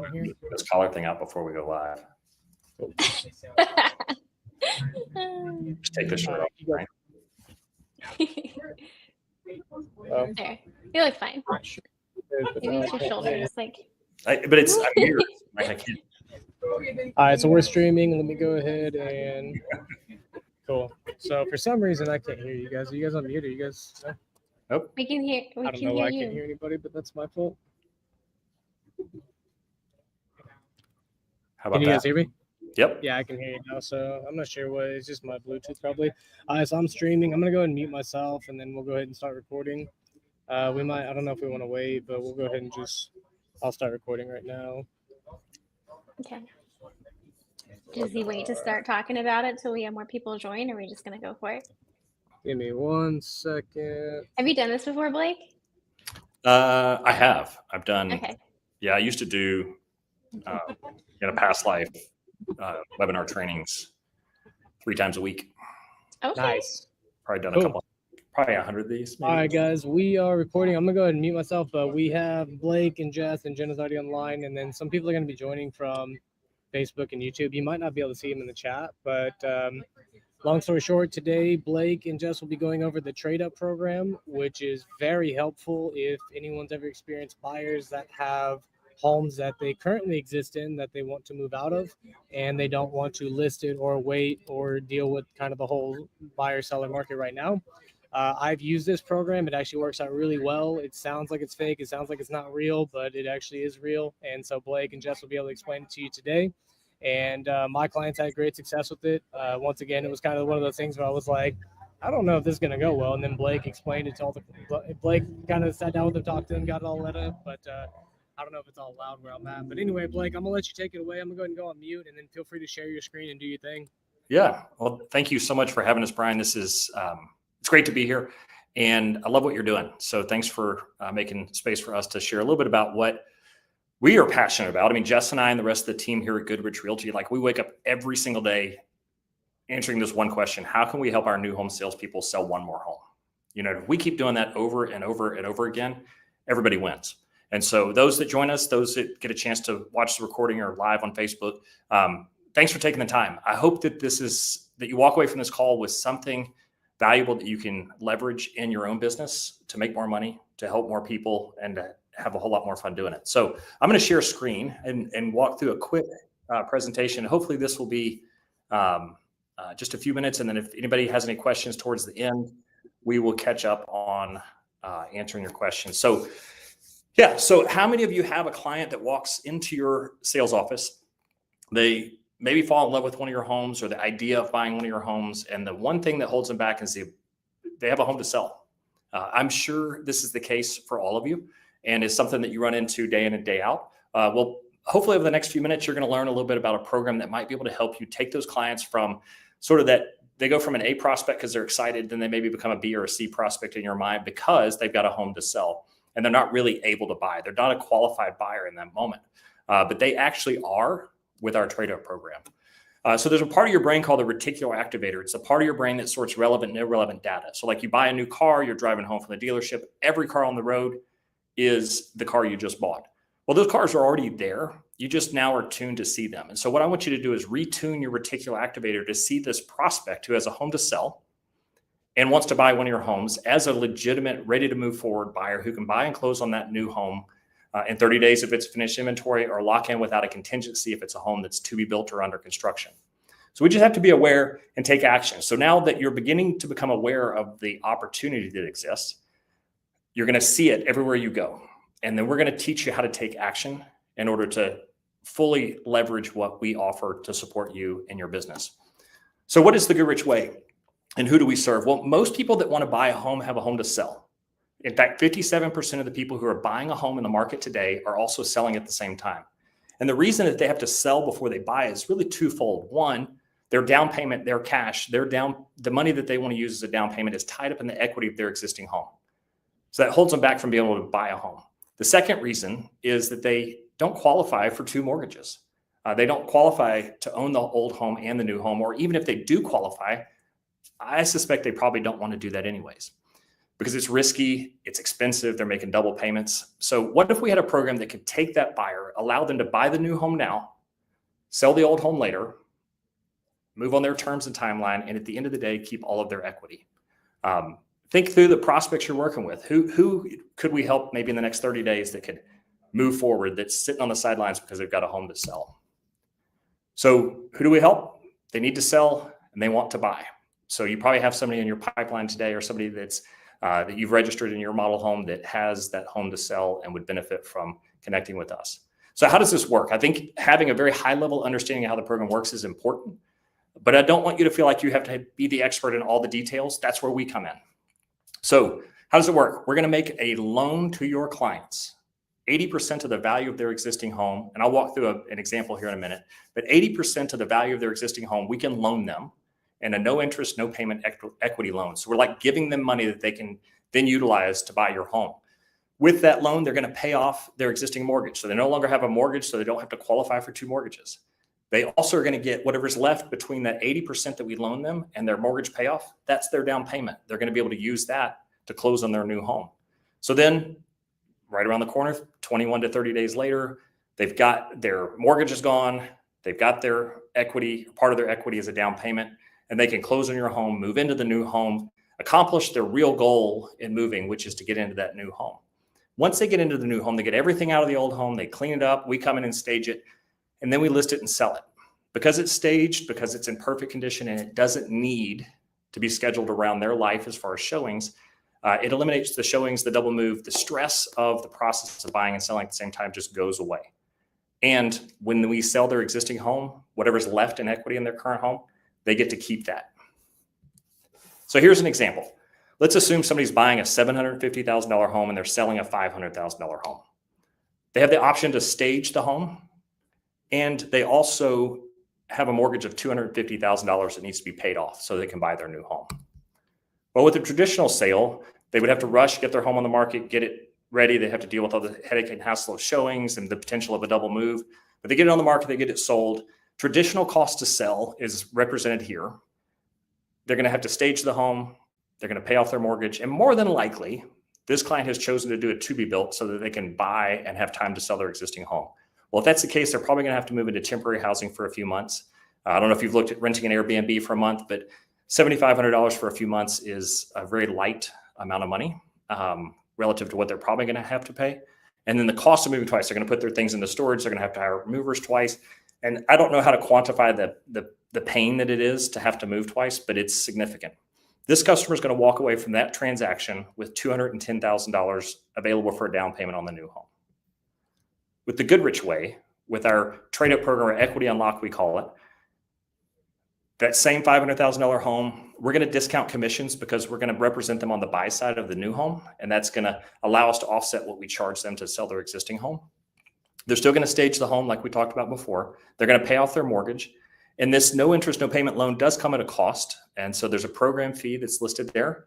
on here. This collar thing out before we go live. Just take the shirt off. Right? There, you look fine. Maybe it's your shoulders, like. But it's I'm here. Like I can't. All right, so we're streaming. Let me go ahead and cool. So for some reason I can't hear you guys. Are you guys on mute? Are you guys? No? Nope. We can hear. I don't know why I can't hear anybody, but that's my fault. How about Can you that? guys hear me? Yep. Yeah, I can hear you now. So I'm not sure what. It's just my Bluetooth probably. So I'm streaming. I'm gonna go ahead and mute myself, and then we'll go ahead and start recording. We might. I don't know if we want to wait, but we'll go ahead and just. I'll start recording right now. Okay. Does he wait to start talking about it till we have more people join, or are we just gonna go for it? Give me 1 second. Have you done this before, Blake? I have. I've done. Okay. Yeah, I used to do in a past life webinar trainings 3 times a week. Okay. Nice. Probably done a couple. Probably 100 of these. Maybe. All right, guys, we are recording. I'm gonna go ahead and mute myself, but we have Blake and Jess and Jenna's already online, and then some people are gonna be joining from Facebook and YouTube. You might not be able to see them in the chat, but long story short, today Blake and Jess will be going over the trade up program, which is very helpful if anyone's ever experienced buyers that have homes that they currently exist in that they want to move out of, and they don't want to list it or wait or deal with kind of the whole buyer seller market right now. I've used this program. It actually works out really well. It sounds like it's fake. It sounds like it's not real, but it actually is real. And so Blake and Jess will be able to explain it to you today. And my clients had great success with it. Once again, it was kind of one of those things where I was like, I don't know if this is going to go well. And then Blake explained it to all the, Blake kind of sat down with them, talked to them, got it all let up. But I don't know if it's all loud where I'm at. But anyway, Blake, I'm going to let you take it away. I'm going to go ahead and go on mute, and then feel free to share your screen and do your thing. Yeah. Well, thank you so much for having us, Brian. This is, it's great to be here. And I love what you're doing. So thanks for making space for us to share a little bit about what we are passionate about. I mean, Jess and I and the rest of the team here at Goodrich Realty, like we wake up every single day answering this one question: how can we help our new home salespeople sell one more home? You know, if we keep doing that over and over and over again, everybody wins. And so those that join us, those that get a chance to watch the recording or live on Facebook, thanks for taking the time. I hope that that you walk away from this call with something valuable that you can leverage in your own business to make more money, to help more people, and to have a whole lot more fun doing it. So I'm going to share a screen and walk through a quick presentation. Hopefully this will be just a few minutes. And then if anybody has any questions towards the end, we will catch up on answering your questions. So yeah. So how many of you have a client that walks into your sales office? They maybe fall in love with one of your homes or the idea of buying one of your homes. And the one thing that holds them back is they have a home to sell. I'm sure this is the case for all of you, and it's something that you run into day in and day out. Well, hopefully over the next few minutes, you're going to learn a little bit about a program that might be able to help you take those clients from sort of that they go from an A prospect because they're excited, then they maybe become a B or a C prospect in your mind because they've got a home to sell and they're not really able to buy. They're not a qualified buyer in that moment, but they actually are with our trade-up program. So there's a part of your brain called the reticular activator. It's a part of your brain that sorts relevant and irrelevant data. So like you buy a new car, you're driving home from the dealership, every car on the road is the car you just bought. Well, those cars are already there. You just now are tuned to see them. And so what I want you to do is retune your reticular activator to see this prospect who has a home to sell and wants to buy one of your homes as a legitimate, ready to move forward buyer who can buy and close on that new home in 30 days if it's finished inventory, or lock in without a contingency if it's a home that's to be built or under construction. So we just have to be aware and take action. So now that you're beginning to become aware of the opportunity that exists, you're going to see it everywhere you go. And then we're going to teach you how to take action in order to fully leverage what we offer to support you in your business. So what is the Goodrich way and who do we serve? Well, most people that want to buy a home have a home to sell. In fact, 57% of the people who are buying a home in the market today are also selling at the same time. And the reason that they have to sell before they buy is really twofold. One, their down payment, their cash, the money that they want to use as a down payment is tied up in the equity of their existing home. So that holds them back from being able to buy a home. The second reason is that they don't qualify for 2 mortgages. They don't qualify to own the old home and the new home, or even if they do qualify, I suspect they probably don't want to do that anyways. because it's risky, it's expensive, they're making double payments. So what if we had a program that could take that buyer, allow them to buy the new home now, sell the old home later, move on their terms and timeline, and at the end of the day, keep all of their equity? Think through the prospects you're working with. Who could we help maybe in the next 30 days that could move forward, that's sitting on the sidelines because they've got a home to sell? So who do we help? They need to sell and they want to buy. So you probably have somebody in your pipeline today, or somebody that's that you've registered in your model home that has that home to sell and would benefit from connecting with us. So how does this work? I think having a very high level understanding of how the program works is important, but I don't want you to feel like you have to be the expert in all the details. That's where we come in. So how does it work? We're going to make a loan to your clients, 80% of the value of their existing home. And I'll walk through an example here in a minute, but 80% of the value of their existing home, we can loan them, and a no interest, no payment equity loan. So we're like giving them money that they can then utilize to buy your home. With that loan, they're going to pay off their existing mortgage. So they no longer have a mortgage, so they don't have to qualify for 2 mortgages. They also are going to get whatever's left between that 80% that we loan them and their mortgage payoff. That's their down payment. They're going to be able to use that to close on their new home. So then right around the corner, 21 to 30 days later, they've got their mortgage is gone. They've got their equity, part of their equity is a down payment, and they can close on your home, move into the new home, accomplish their real goal in moving, which is to get into that new home. Once they get into the new home, they get everything out of the old home, they clean it up, we come in and stage it, and then we list it and sell it. Because it's staged, because it's in perfect condition, and it doesn't need to be scheduled around their life as far as showings, it eliminates the showings, the double move, the stress of the process of buying and selling at the same time just goes away. And when we sell their existing home, whatever's left in equity in their current home, they get to keep that. So here's an example. Let's assume somebody's buying a $750,000 home and they're selling a $500,000 home. They have the option to stage the home, and they also have a mortgage of $250,000 that needs to be paid off so they can buy their new home. Well, with a traditional sale, they would have to rush, get their home on the market, get it ready. They have to deal with all the headache and hassle of showings and the potential of a double move. But they get it on the market, they get it sold. Traditional cost to sell is represented here. They're going to have to stage the home. They're going to pay off their mortgage. And more than likely, this client has chosen to do it to be built so that they can buy and have time to sell their existing home. Well, if that's the case, they're probably going to have to move into temporary housing for a few months. I don't know if you've looked at renting an Airbnb for a month, but $7,500 for a few months is a very light amount of money relative to what they're probably going to have to pay. And then the cost of moving twice, they're going to put their things into storage. They're going to have to hire movers twice. And I don't know how to quantify the pain that it is to have to move twice, but it's significant. This customer is going to walk away from that transaction with $210,000 available for a down payment on the new home. With the Goodrich way, with our trade-up program, or equity unlock, we call it, that same $500,000 home, we're going to discount commissions because we're going to represent them on the buy side of the new home. And that's going to allow us to offset what we charge them to sell their existing home. They're still going to stage the home like we talked about before. They're going to pay off their mortgage. And this no interest, no payment loan does come at a cost. And so there's a program fee that's listed there.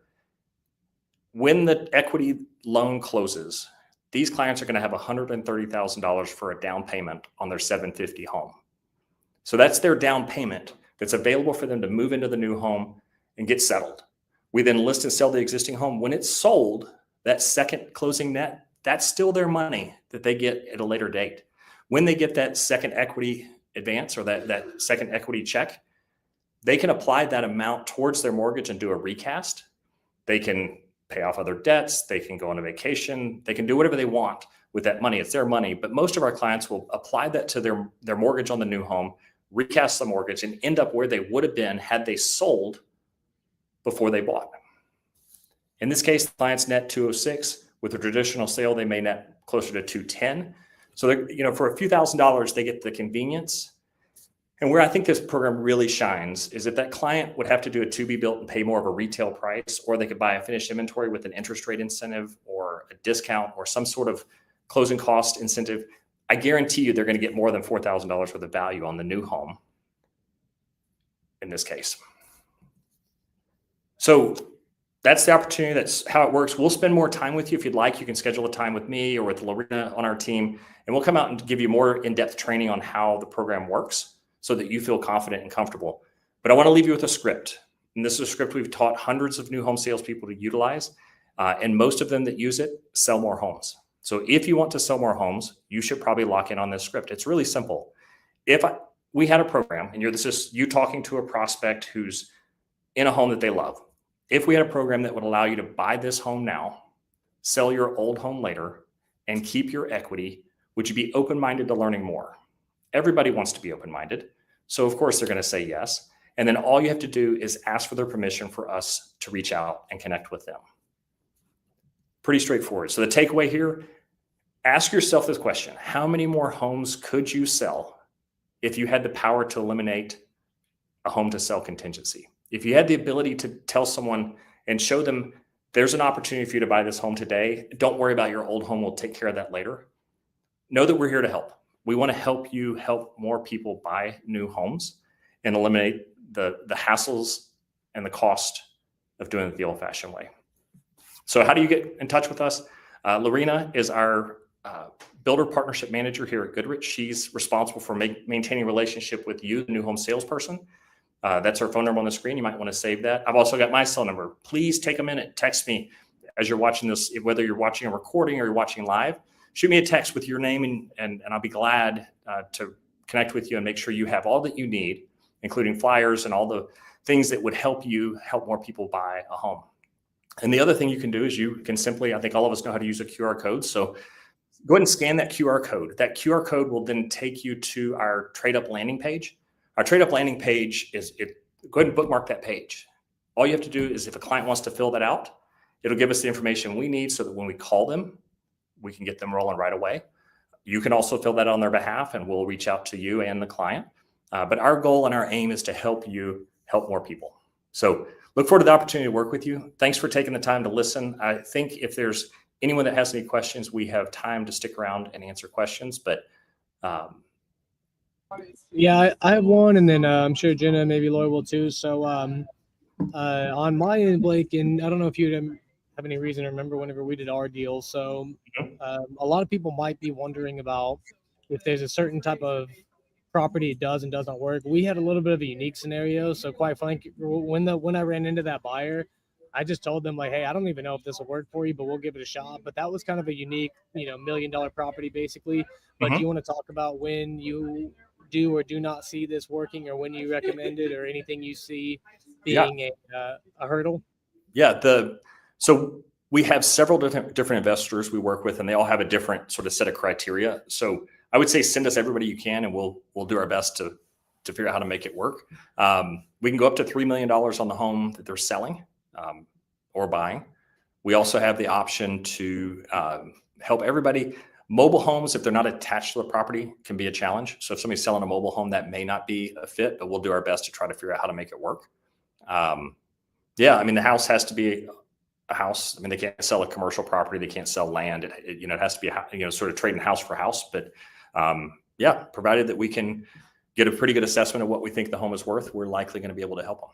When the equity loan closes, these clients are going to have $130,000 for a down payment on their $750,000 home. So that's their down payment that's available for them to move into the new home and get settled. We then list and sell the existing home. When it's sold, that second closing net, that's still their money that they get at a later date. When they get that second equity advance or that second equity check, they can apply that amount towards their mortgage and do a recast. They can pay off other debts. They can go on a vacation. They can do whatever they want with that money. It's their money. But most of our clients will apply that to their mortgage on the new home, recast the mortgage, and end up where they would have been had they sold before they bought. In this case, the clients net 206. With a traditional sale, they may net closer to 210. So, for a few $1,000s, they get the convenience. And where I think this program really shines is if that client would have to do a to be built and pay more of a retail price, or they could buy a finished inventory with an interest rate incentive or a discount or some sort of closing cost incentive, I guarantee you they're going to get more than $4,000 worth of value on the new home in this case. So that's the opportunity. That's how it works. We'll spend more time with you if you'd like. You can schedule a time with me or with Lorena on our team, and we'll come out and give you more in-depth training on how the program works so that you feel confident and comfortable. But I want to leave you with a script. And this is a script we've taught hundreds of new home salespeople to utilize. And most of them that use it sell more homes. So if you want to sell more homes, you should probably lock in on this script. It's really simple. We had a program, and this is you talking to a prospect who's in a home that they love. If we had a program that would allow you to buy this home now, sell your old home later, and keep your equity, would you be open-minded to learning more? Everybody wants to be open-minded. So of course they're going to say yes. And then all you have to do is ask for their permission for us to reach out and connect with them. Pretty straightforward. So the takeaway here, ask yourself this question: how many more homes could you sell if you had the power to eliminate a home to sell contingency? If you had the ability to tell someone and show them there's an opportunity for you to buy this home today, don't worry about your old home, we'll take care of that later. Know that we're here to help. We want to help you help more people buy new homes and eliminate the hassles and the cost of doing it the old-fashioned way. So how do you get in touch with us? Lorena is our builder partnership manager here at Goodrich. She's responsible for maintaining a relationship with you, the new home salesperson. That's her phone number on the screen. You might want to save that. I've also got my cell number. Please take a minute, text me as you're watching this, whether you're watching a recording or you're watching live. Shoot me a text with your name and I'll be glad to connect with you and make sure you have all that you need, including flyers and all the things that would help you help more people buy a home. And the other thing you can do is you can simply, I think all of us know how to use a QR code. So go ahead and scan that QR code. That QR code will then take you to our Trade Up landing page. Our Trade Up landing page go ahead and bookmark that page. All you have to do is if a client wants to fill that out, it'll give us the information we need so that when we call them, we can get them rolling right away. You can also fill that on their behalf and we'll reach out to you and the client. But our goal and our aim is to help you help more people. So look forward to the opportunity to work with you. Thanks for taking the time to listen. I think if there's anyone that has any questions, we have time to stick around and answer questions. But yeah, I have one, and then I'm sure Jenna, maybe Laura will too. So on my end, Blake, and I don't know if you have any reason to remember whenever we did our deal. So a lot of people might be wondering about if there's a certain type of property it does and does not work. We had a little bit of a unique scenario. So quite frankly, when I ran into that buyer, I just told them like, hey, I don't even know if this will work for you, but we'll give it a shot. But that was kind of a unique, $1 million property basically. But do you want to talk about when you do or do not see this working, or when you recommend it, or anything you see being a hurdle? Yeah. So we have several different investors we work with, and they all have a different sort of set of criteria. So I would say send us everybody you can, and we'll do our best to figure out how to make it work. We can go up to $3 million on the home that they're selling or buying. We also have the option to help everybody. Mobile homes, if they're not attached to the property, can be a challenge. So if somebody's selling a mobile home, that may not be a fit, but we'll do our best to try to figure out how to make it work. The house has to be a house. They can't sell a commercial property. They can't sell land. It has to be sort of trading house for house. But provided that we can get a pretty good assessment of what we think the home is worth, we're likely going to be able to help them.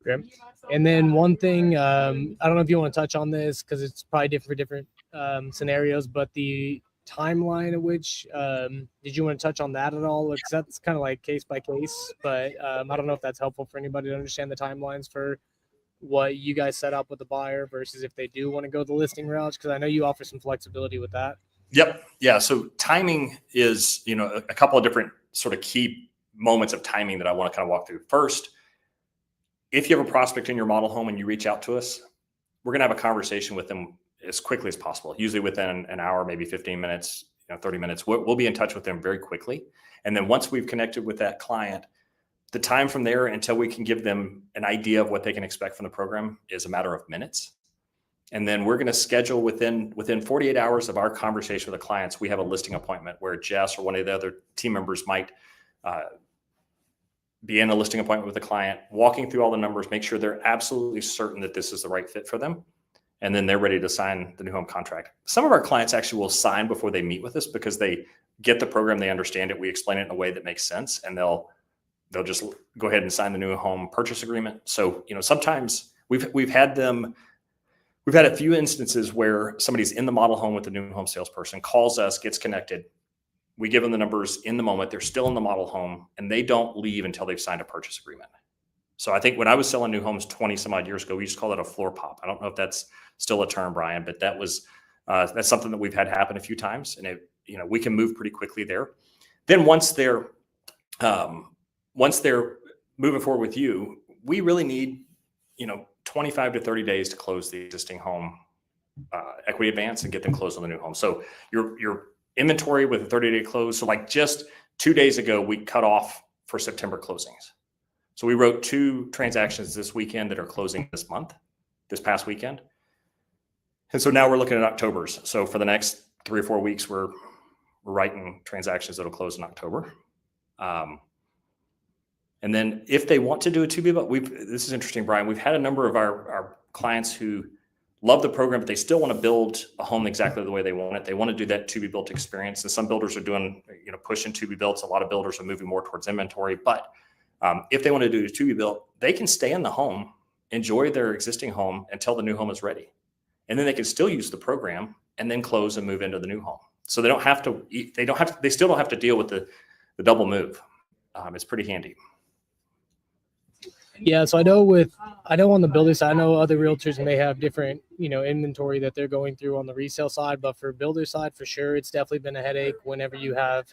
Okay. And then one thing, I don't know if you want to touch on this because it's probably different for different scenarios, but the timeline of which, did you want to touch on that at all? Because that's kind of like case by case, but I don't know if that's helpful for anybody to understand the timelines for what you guys set up with the buyer versus if they do want to go the listing route, because I know you offer some flexibility with that. Yep. Yeah. So timing is, a couple of different sort of key moments of timing that I want to kind of walk through. First, if you have a prospect in your model home and you reach out to us, we're going to have a conversation with them as quickly as possible, usually within an hour, maybe 15 minutes, 30 minutes. We'll be in touch with them very quickly. And then once we've connected with that client, the time from there until we can give them an idea of what they can expect from the program is a matter of minutes. And then we're going to schedule within 48 hours of our conversation with the clients, we have a listing appointment where Jess or one of the other team members might be in a listing appointment with the client, walking through all the numbers, make sure they're absolutely certain that this is the right fit for them. And then they're ready to sign the new home contract. Some of our clients actually will sign before they meet with us because they get the program, they understand it. We explain it in a way that makes sense, and they'll just go ahead and sign the new home purchase agreement. So, sometimes we've had a few instances where somebody's in the model home with the new home salesperson, calls us, gets connected. We give them the numbers in the moment. They're still in the model home and they don't leave until they've signed a purchase agreement. So I think when I was selling new homes 20 some odd years ago, we used to call it a floor pop. I don't know if that's still a term, Brian, but that's something that we've had happen a few times, and we can move pretty quickly there. Then once they're moving forward with you, we really need 25 to 30 days to close the existing home equity advance and get them closed on the new home. So your inventory with a 30-day close. So like just 2 days ago, we cut off for September closings. So we wrote 2 transactions this weekend that are closing this past weekend. And so now we're looking at October's. So for the next 3 or 4 weeks, we're writing transactions that'll close in October. And then if they want to do a to-be built, this is interesting, Brian. We've had a number of our clients who love the program, but they still want to build a home exactly the way they want it. They want to do that to-be built experience. And some builders are doing, pushing to-be builts. A lot of builders are moving more towards inventory. But if they want to do a to-be built, they can stay in the home, enjoy their existing home until the new home is ready. And then they can still use the program and then close and move into the new home. So they still don't have to deal with the double move. It's pretty handy. Yeah, so I know on the builder side, I know other realtors may have different, inventory that they're going through on the resale side, but for builder side, for sure, it's definitely been a headache whenever you have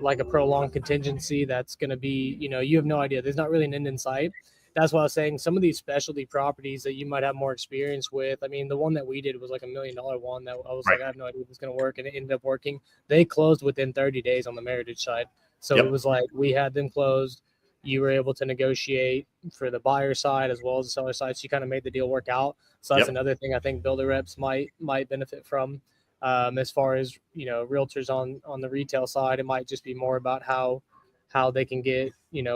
like a prolonged contingency that's going to be, you have no idea. There's not really an end in sight. That's why I was saying some of these specialty properties that you might have more experience with. I mean, the one that we did was like $1 million one that I was Right. like, I have no idea if it's going to work. And it ended up working. They closed within 30 days on the Meritage side. So Yep. It was like we had them closed. You were able to negotiate for the buyer side as well as the seller side. So you kind of made the deal work out. So that's Yep. another thing I think builder reps might benefit from. As far as, realtors on the retail side, it might just be more about how they can get,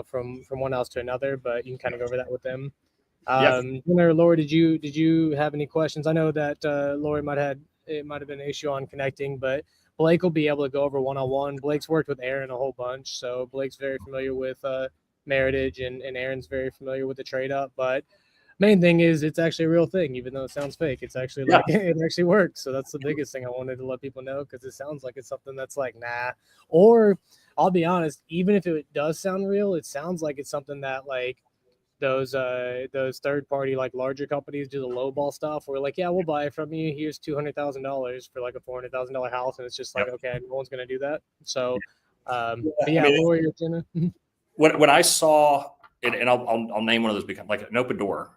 from one house to another, but you can kind of go over that with them. Laura, did you have any questions? I know that Lori might have been an issue on connecting, but Blake will be able to go over one-on-one. Blake's worked with Aaron a whole bunch, so Blake's very familiar with Meritage, and Aaron's very familiar with the trade up. But main thing is it's actually a real thing, even though it sounds fake. It's actually like it actually works. So that's the biggest thing I wanted to let people know, because it sounds like it's something that's like nah. Or I'll be honest, even if it does sound real, it sounds like it's something that like those third party like larger companies do the lowball stuff where like, yeah, we'll buy it from you. Here's $200,000 for like a $400,000 house, and it's just like, okay, no one's gonna do that. So but yeah, Lori or Jenna. When I saw it, and I'll name one of those, like an Open Door,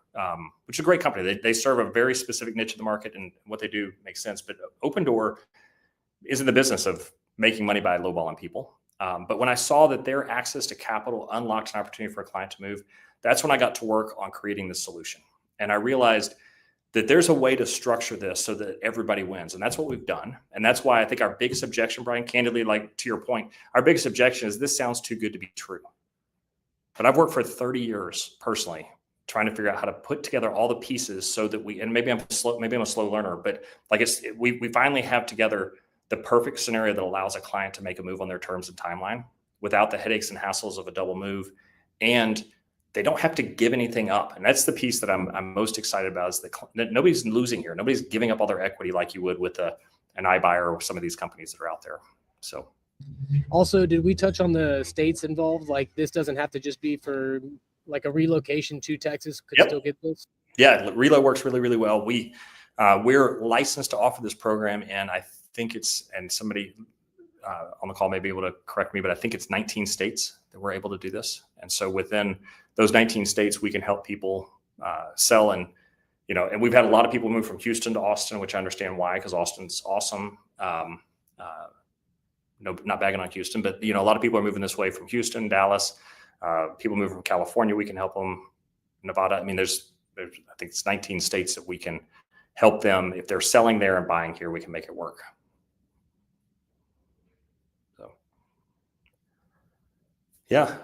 which is a great company. They serve a very specific niche of the market, and what they do makes sense. But Open Door is in the business of making money by lowballing people. But when I saw that their access to capital unlocked an opportunity for a client to move, that's when I got to work on creating this solution. And I realized that there's a way to structure this so that everybody wins. And that's what we've done. And that's why I think our biggest objection, Brian, candidly, like to your point, our biggest objection is this sounds too good to be true. But I've worked for 30 years personally, trying to figure out how to put together all the pieces so that and maybe I'm a slow learner, but like we finally have together the perfect scenario that allows a client to make a move on their terms and timeline without the headaches and hassles of a double move. And they don't have to give anything up. And that's the piece that I'm most excited about, is that nobody's losing here. Nobody's giving up all their equity like you would with an iBuyer or some of these companies that are out there. So. Also, did we touch on the states involved? Like, this doesn't have to just be for like a relocation to Texas. Could still get this? Yeah, reload works really, really well. We're licensed to offer this program, and I think and somebody on the call may be able to correct me, but I think it's 19 states that we're able to do this. And so within those 19 states, we can help people sell. And we've had a lot of people move from Houston to Austin, which I understand why, because Austin's awesome. No, not bagging on Houston, but a lot of people are moving this way from Houston, Dallas. People move from California, we can help them. Nevada. I mean, there's I think it's 19 states that we can help them. If they're selling there and buying here, we can make it work. So, yeah.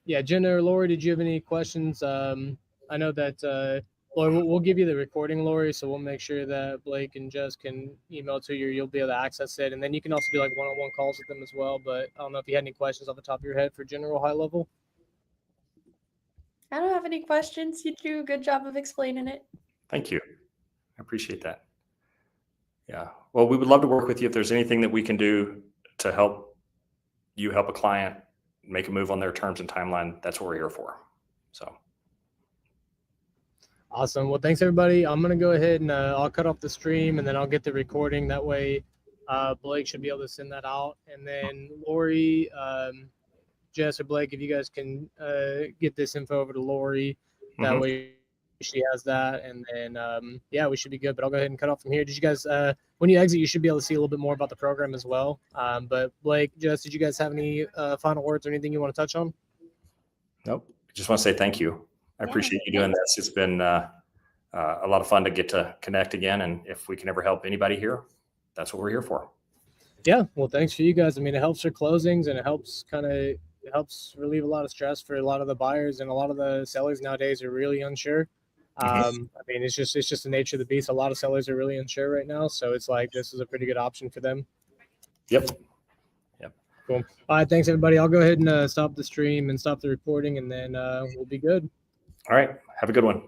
Yeah, Jenna or Lori, did you have any questions? I know that Lori, we'll give you the recording, Lori, so we'll make sure that Blake and Jess can email it to you. You'll be able to access it, and then you can also do like one-on-one calls with them as well. But I don't know if you had any questions off the top of your head for general high level. I don't have any questions. You do a good job of explaining it. Thank you. I appreciate that. Yeah. Well, we would love to work with you. If there's anything that we can do to help you help a client make a move on their terms and timeline, that's what we're here for. So Awesome. Well, thanks everybody. I'm gonna go ahead and I'll cut off the stream and then I'll get the recording. That way, Blake should be able to send that out. And then Lori, Jess, or Blake, if you guys can get this info over to Lori, that way she has that. And then yeah, we should be good. But I'll go ahead and cut off from here. Did you guys, when you exit, you should be able to see a little bit more about the program as well. But Blake, Jess, did you guys have any final words or anything you want to touch on? Nope. I just want to say thank you. I appreciate you doing this. It's been a lot of fun to get to connect again. And if we can ever help anybody here, that's what we're here for. Yeah. Well, thanks for you guys. I mean, it helps for closings and it helps helps relieve a lot of stress for a lot of the buyers, and a lot of the sellers nowadays are really unsure. I mean, it's just the nature of the beast. A lot of sellers are really unsure right now. So it's like, this is a pretty good option for them. Yep. Cool. All right. Thanks everybody. I'll go ahead and stop the stream and stop the recording, and then we'll be good. All right. Have a good one.